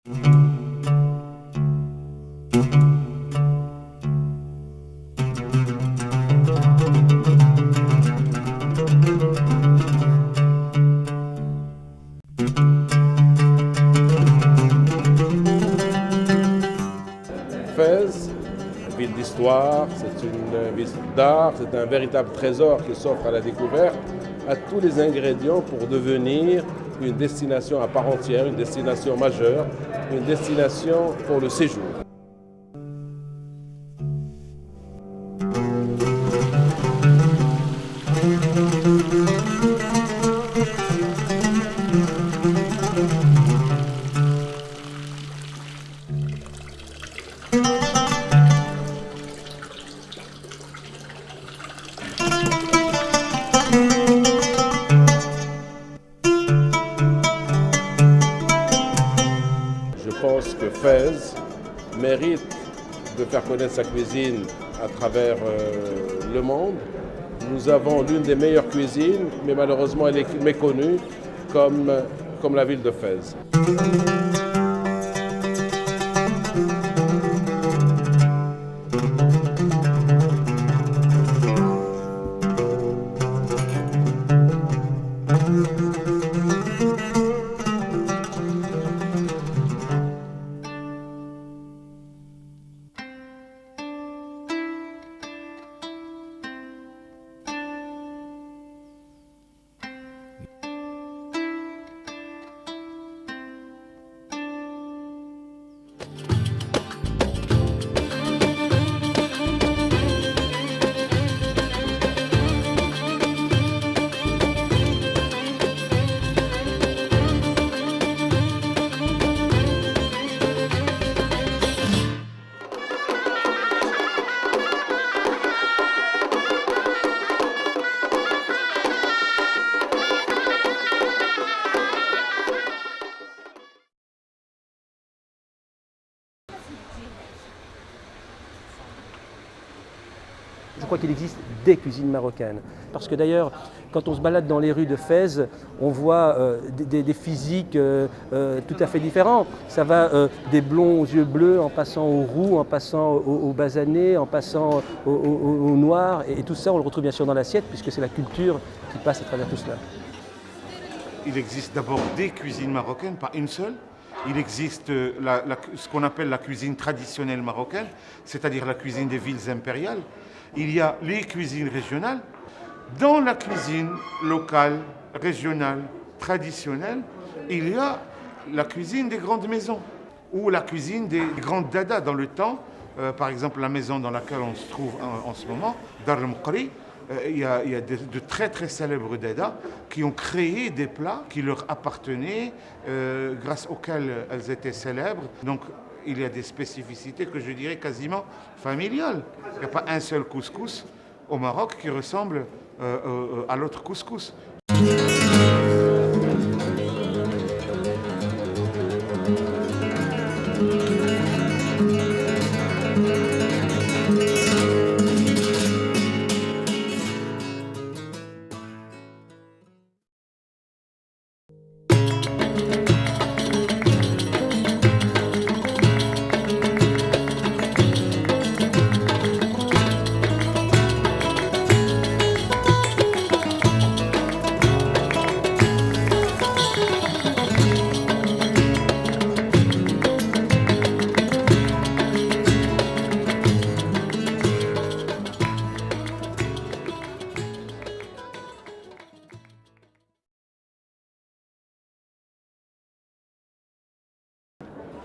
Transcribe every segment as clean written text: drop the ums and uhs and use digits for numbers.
Fès, ville d'histoire, c'est une ville d'art, c'est un véritable trésor qui s'offre à la découverte, a tous les ingrédients pour devenir une destination à part entière, une destination majeure, une destination pour le séjour. Je pense que Fès mérite de faire connaître sa cuisine à travers le monde. Nous avons l'une des meilleures cuisines, mais malheureusement elle est méconnue comme la ville de Fès. Je crois qu'il existe des cuisines marocaines. Parce que d'ailleurs, quand on se balade dans les rues de Fès, on voit des physiques tout à fait différents. Ça va des blonds aux yeux bleus, en passant aux roux, en passant aux basanés, en passant aux noirs. Et tout ça, on le retrouve bien sûr dans l'assiette, puisque c'est la culture qui passe à travers tout cela. Il existe d'abord des cuisines marocaines, pas une seule. Il existe ce qu'on appelle la cuisine traditionnelle marocaine, c'est-à-dire la cuisine des villes impériales. Il y a les cuisines régionales. Dans la cuisine locale, régionale, traditionnelle, il y a la cuisine des grandes maisons ou la cuisine des grandes dadas dans le temps. Par exemple, la maison dans laquelle on se trouve en ce moment, Dar el-Mqri, il y a de très très célèbres dadas qui ont créé des plats qui leur appartenaient, grâce auxquels elles étaient célèbres. Donc, il y a des spécificités que je dirais quasiment familiales. Il n'y a pas un seul couscous au Maroc qui ressemble à l'autre couscous.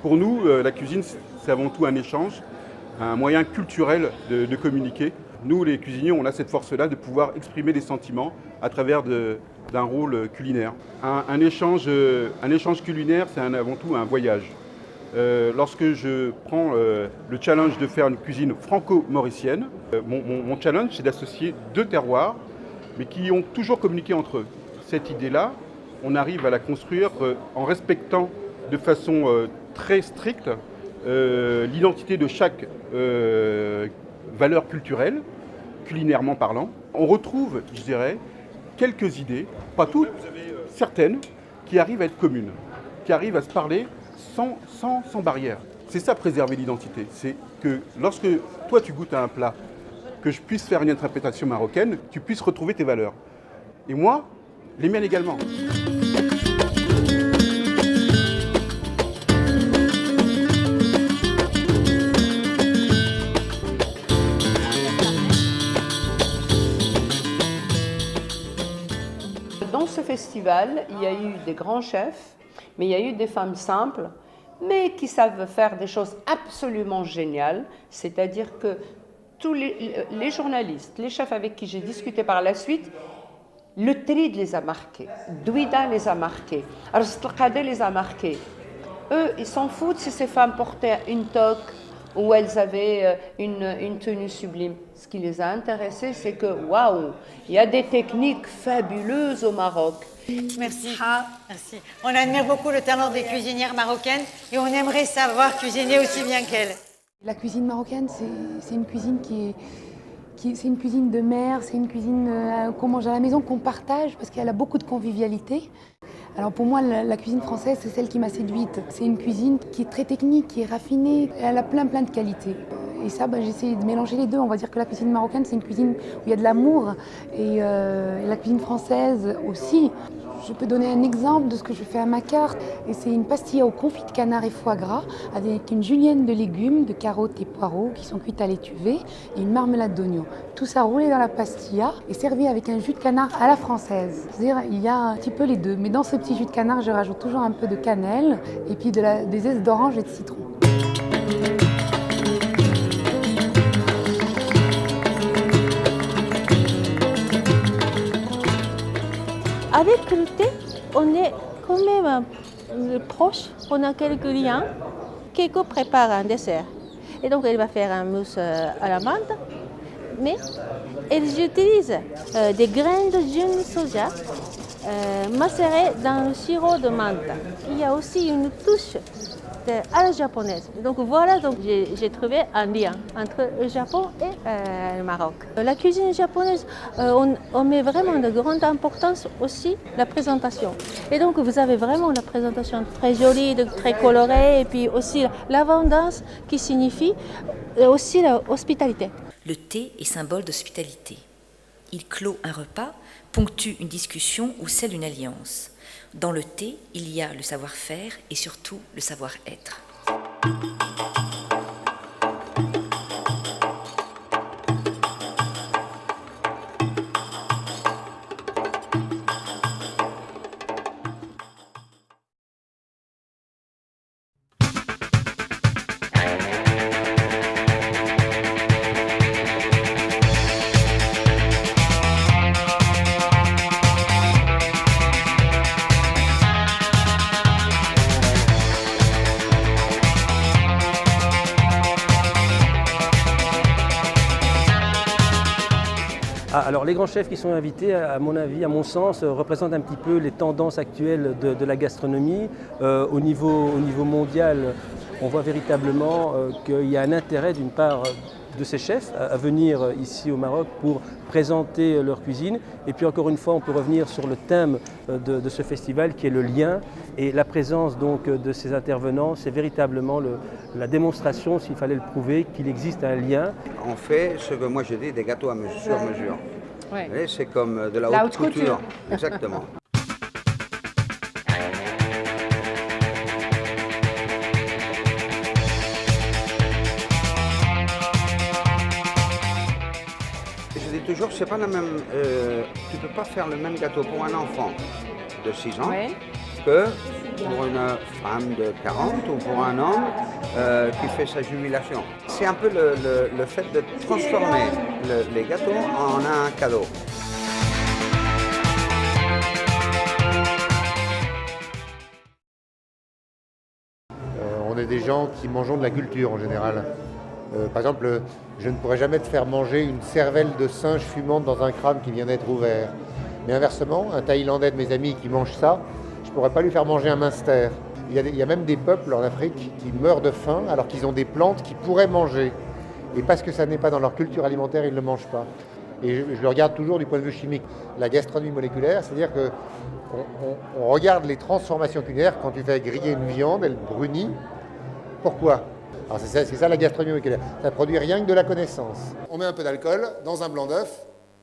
Pour nous, la cuisine, c'est avant tout un échange, un moyen culturel de communiquer. Nous, les cuisiniers, on a cette force-là de pouvoir exprimer des sentiments à travers d'un rôle culinaire. Un échange culinaire, c'est avant tout un voyage. Lorsque je prends le challenge de faire une cuisine franco-mauricienne, mon challenge, c'est d'associer deux terroirs, mais qui ont toujours communiqué entre eux. Cette idée-là, on arrive à la construire en respectant de façon très stricte l'identité de chaque valeur culturelle, culinairement parlant. On retrouve, je dirais, quelques idées, pas toutes, certaines, qui arrivent à être communes, qui arrivent à se parler sans barrière. C'est ça, préserver l'identité. C'est que lorsque toi, tu goûtes à un plat, que je puisse faire une interprétation marocaine, tu puisses retrouver tes valeurs. Et moi, les miennes également. Dans ce festival, il y a eu des grands chefs, mais il y a eu des femmes simples, mais qui savent faire des choses absolument géniales. C'est-à-dire que tous les journalistes, les chefs avec qui j'ai discuté par la suite, le Trid les a marqués, Douida les a marqués, Arstlqadé les a marqués. Eux, ils s'en foutent si ces femmes portaient une toque ou elles avaient une tenue sublime. Ce qui les a intéressés, c'est que, waouh, il y a des techniques fabuleuses au Maroc. Merci. Merci. On admire beaucoup le talent des cuisinières marocaines et on aimerait savoir cuisiner aussi bien qu'elles. La cuisine marocaine, c'est une cuisine c'est une cuisine de mère, c'est une cuisine qu'on mange à la maison, qu'on partage, parce qu'elle a beaucoup de convivialité. Alors pour moi, la cuisine française, c'est celle qui m'a séduite. C'est une cuisine qui est très technique, qui est raffinée, elle a plein de qualités. Et ça, j'ai essayé de mélanger les deux. On va dire que la cuisine marocaine, c'est une cuisine où il y a de l'amour, et la cuisine française aussi. Je peux donner un exemple de ce que je fais à ma carte. Et c'est une pastilla au confit de canard et foie gras avec une julienne de légumes, de carottes et poireaux qui sont cuites à l'étuvée et une marmelade d'oignon. Tout ça roulé dans la pastilla et servi avec un jus de canard à la française. C'est-à-dire il y a un petit peu les deux. Mais dans ce petit jus de canard, je rajoute toujours un peu de cannelle et puis des zestes d'orange et de citron. Avec le thé, on est quand même proche, on a quelques liens. Keiko prépare un dessert. Et donc, elle va faire un mousse à la menthe. Mais j'utilise des graines de jus de soja macérées dans le sirop de menthe. Il y a aussi une touche à la japonaise. Donc voilà, j'ai trouvé un lien entre le Japon et le Maroc. La cuisine japonaise, on met vraiment de grande importance aussi la présentation. Et donc vous avez vraiment la présentation très jolie, très colorée, et puis aussi l'abondance qui signifie aussi l'hospitalité. Le thé est symbole d'hospitalité. Il clôt un repas, ponctue une discussion ou scelle une alliance. Dans le thé, il y a le savoir-faire et surtout le savoir-être. Alors les grands chefs qui sont invités, à mon avis, à mon sens, représentent un petit peu les tendances actuelles de la gastronomie. Au niveau mondial, on voit véritablement qu'il y a un intérêt d'une part de ces chefs à venir ici au Maroc pour présenter leur cuisine. Et puis encore une fois, on peut revenir sur le thème de ce festival qui est le lien. Et la présence donc de ces intervenants, c'est véritablement la démonstration, s'il fallait le prouver, qu'il existe un lien. On fait ce que moi je dis des gâteaux sur mesure. Ouais. C'est comme de la haute couture. Exactement. Je dis toujours, c'est pas la même. Tu peux pas faire le même gâteau pour un enfant de 6 ans que pour une femme de 40 ou pour un homme qui fait sa jubilation. C'est un peu le fait de transformer les gâteaux en un cadeau. On est des gens qui mangeons de la culture en général. Par exemple, je ne pourrais jamais te faire manger une cervelle de singe fumante dans un crâne qui vient d'être ouvert. Mais inversement, un Thaïlandais de mes amis qui mange ça, je ne pourrais pas lui faire manger un minster. Il y a même des peuples en Afrique qui meurent de faim alors qu'ils ont des plantes qu'ils pourraient manger. Et parce que ça n'est pas dans leur culture alimentaire, ils ne le mangent pas. Et je le regarde toujours du point de vue chimique. La gastronomie moléculaire, c'est-à-dire qu'on regarde les transformations culinaires. Quand tu fais griller une viande, elle brunit. Pourquoi? Alors c'est ça la gastronomie moléculaire. Ça ne produit rien que de la connaissance. On met un peu d'alcool dans un blanc d'œuf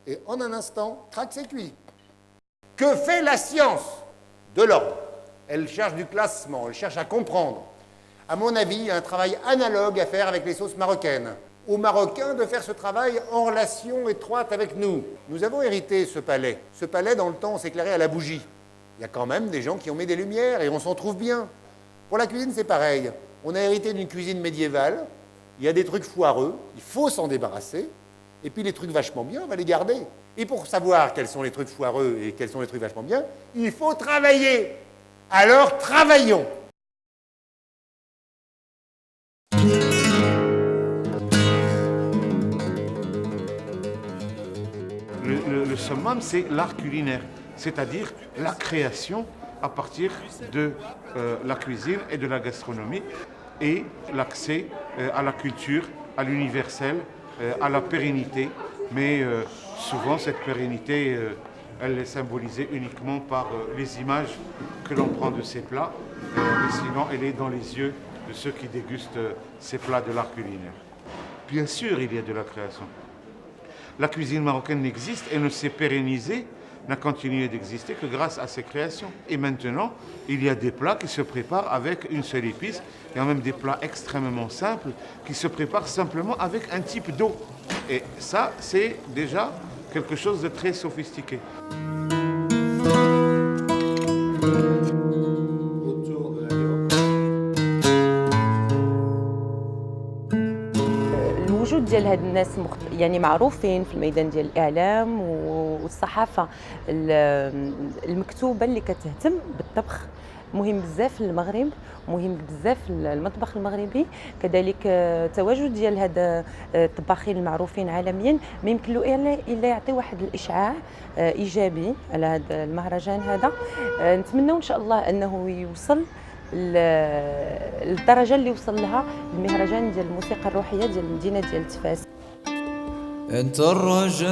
et en un instant, crac, c'est cuit. Que fait la science de l'ordre? Elle cherche du classement, elle cherche à comprendre. À mon avis, il y a un travail analogue à faire avec les sauces marocaines. Aux Marocains de faire ce travail en relation étroite avec nous. Nous avons hérité ce palais. Ce palais, dans le temps, on s'éclairait à la bougie. Il y a quand même des gens qui ont mis des lumières et on s'en trouve bien. Pour la cuisine, c'est pareil. On a hérité d'une cuisine médiévale. Il y a des trucs foireux, il faut s'en débarrasser. Et puis les trucs vachement bien, on va les garder. Et pour savoir quels sont les trucs foireux et quels sont les trucs vachement bien, il faut travailler. Alors travaillons. Le summum, c'est l'art culinaire, c'est-à-dire la création à partir de la cuisine et de la gastronomie et l'accès à la culture, à l'universel, à la pérennité. Mais souvent, cette pérennité, elle est symbolisée uniquement par les images que l'on prend de ces plats. Mais sinon, elle est dans les yeux de ceux qui dégustent ces plats de l'art culinaire. Bien sûr, il y a de la création. La cuisine marocaine n'existe et ne s'est pérennisée, n'a continué d'exister que grâce à ces créations. Et maintenant, il y a des plats qui se préparent avec une seule épice. Il y a même des plats extrêmement simples qui se préparent simplement avec un type d'eau. Et ça, c'est déjà quelque chose de très sophistiqué. الوجود ديال هاد الناس يعني معروفين في الميدان ديال الاعلام والصحافه المكتوبه اللي كتهتم بالطبخ مهم بزاف للمغرب، مهم بزاف المطبخ المغربي. كذلك التواجد ديال هاد الطباخين المعروفين عالميا ما يمكن له الا يعطي واحد الاشعاع ايجابي على هذا المهرجان هذا. نتمنى ان شاء الله انه يوصل الدرجه اللي وصل لها المهرجان ديال الموسيقى الروحيه ديال المدينه ديال تفاس. انت الرجاء